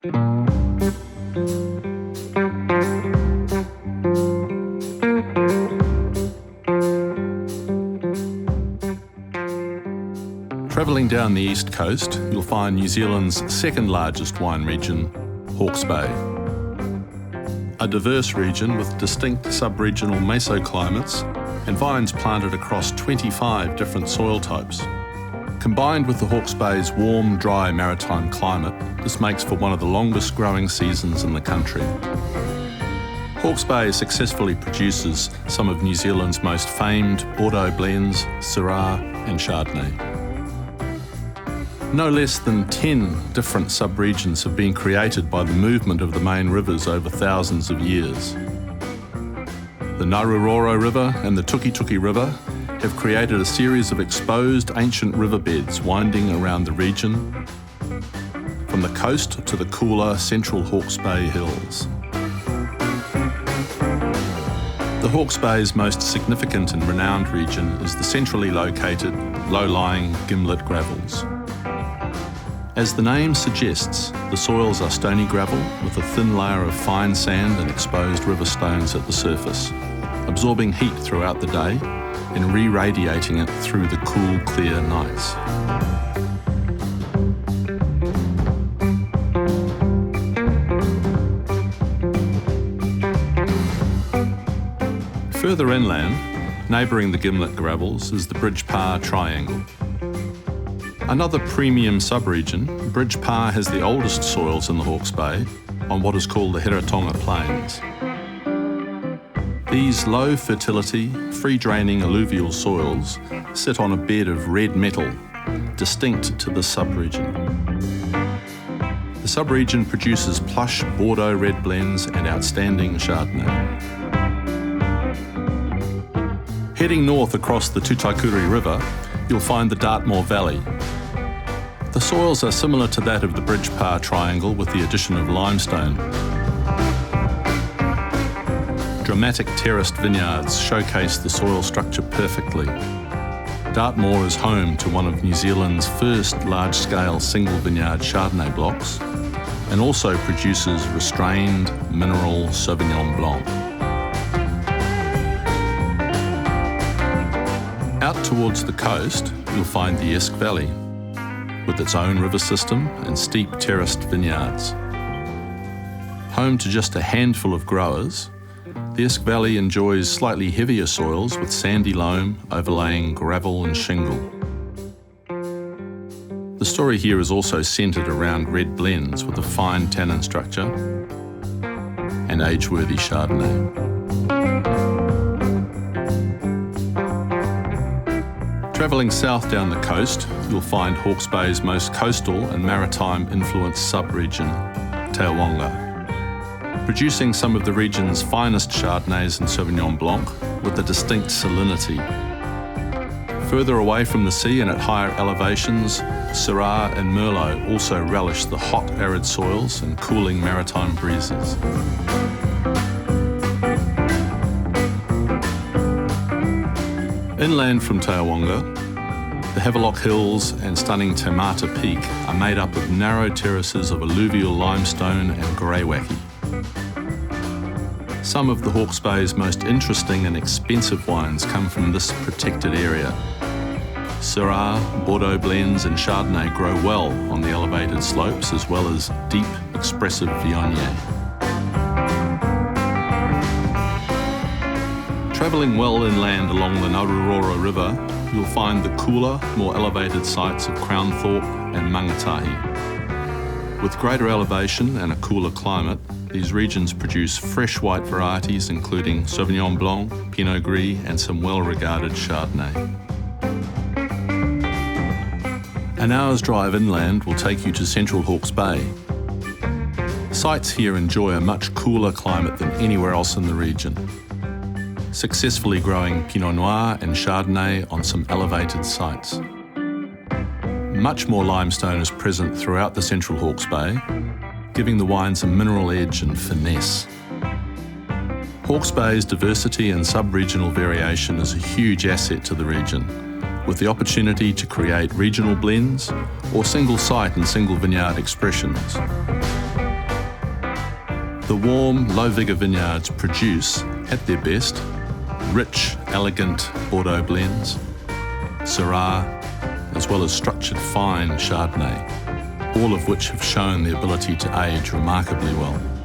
Travelling down the east coast, you'll find New Zealand's second largest wine region, Hawke's Bay. A diverse region with distinct sub-regional mesoclimates and vines planted across 25 different soil types. Combined with the Hawke's Bay's warm, dry maritime climate, this makes for one of the longest growing seasons in the country. Hawke's Bay successfully produces some of New Zealand's most famed Bordeaux blends, Syrah and Chardonnay. No less than 10 different sub-regions have been created by the movement of the main rivers over thousands of years. The Naruroro River and the Tukituki River have created a series of exposed ancient riverbeds winding around the region, from the coast to the cooler central Hawke's Bay hills. The Hawke's Bay's most significant and renowned region is the centrally located, low-lying gimlet gravels. As the name suggests, the soils are stony gravel with a thin layer of fine sand and exposed river stones at the surface, absorbing heat throughout the day and re-radiating it through the cool, clear nights. Further inland, neighbouring the gimlet gravels, is the Bridge Pah Triangle. Another premium sub-region, Bridge Pah has the oldest soils in the Hawke's Bay on what is called the Hiratonga Plains. These low fertility, free-draining alluvial soils sit on a bed of red metal, distinct to the sub-region. The sub-region produces plush Bordeaux red blends and outstanding Chardonnay. Heading north across the Tutaikuri River, you'll find the Dartmoor Valley. The soils are similar to that of the Bridge Pah Triangle with the addition of limestone. Dramatic terraced vineyards showcase the soil structure perfectly. Dartmoor is home to one of New Zealand's first large-scale single vineyard Chardonnay blocks and also produces restrained mineral Sauvignon Blanc. Out towards the coast, you'll find the Esk Valley, with its own river system and steep terraced vineyards. Home to just a handful of growers, the Esk Valley enjoys slightly heavier soils with sandy loam overlaying gravel and shingle. The story here is also centred around red blends with a fine tannin structure and age-worthy Chardonnay. Travelling south down the coast, you'll find Hawke's Bay's most coastal and maritime-influenced sub-region, Tauranga, producing some of the region's finest Chardonnays and Sauvignon Blanc with a distinct salinity. Further away from the sea and at higher elevations, Syrah and Merlot also relish the hot, arid soils and cooling maritime breezes. Inland from Tauranga, the Havelock Hills and stunning Te Mata Peak are made up of narrow terraces of alluvial limestone and greywacke. Some of the Hawke's Bay's most interesting and expensive wines come from this protected area. Syrah, Bordeaux blends and Chardonnay grow well on the elevated slopes, as well as deep, expressive Viognier. Travelling well inland along the Naruroro River, you'll find the cooler, more elevated sites of Crownthorpe and Mangatahi. With greater elevation and a cooler climate, these regions produce fresh white varieties including Sauvignon Blanc, Pinot Gris and some well-regarded Chardonnay. An hour's drive inland will take you to central Hawke's Bay. Sites here enjoy a much cooler climate than anywhere else in the region, successfully growing Pinot Noir and Chardonnay on some elevated sites. Much more limestone is present throughout the central Hawke's Bay, giving the wines a mineral edge and finesse. Hawke's Bay's diversity and sub-regional variation is a huge asset to the region, with the opportunity to create regional blends or single site and single vineyard expressions. The warm, low-vigour vineyards produce, at their best, rich, elegant Bordeaux blends, Syrah, as well as structured fine Chardonnay, all of which have shown the ability to age remarkably well.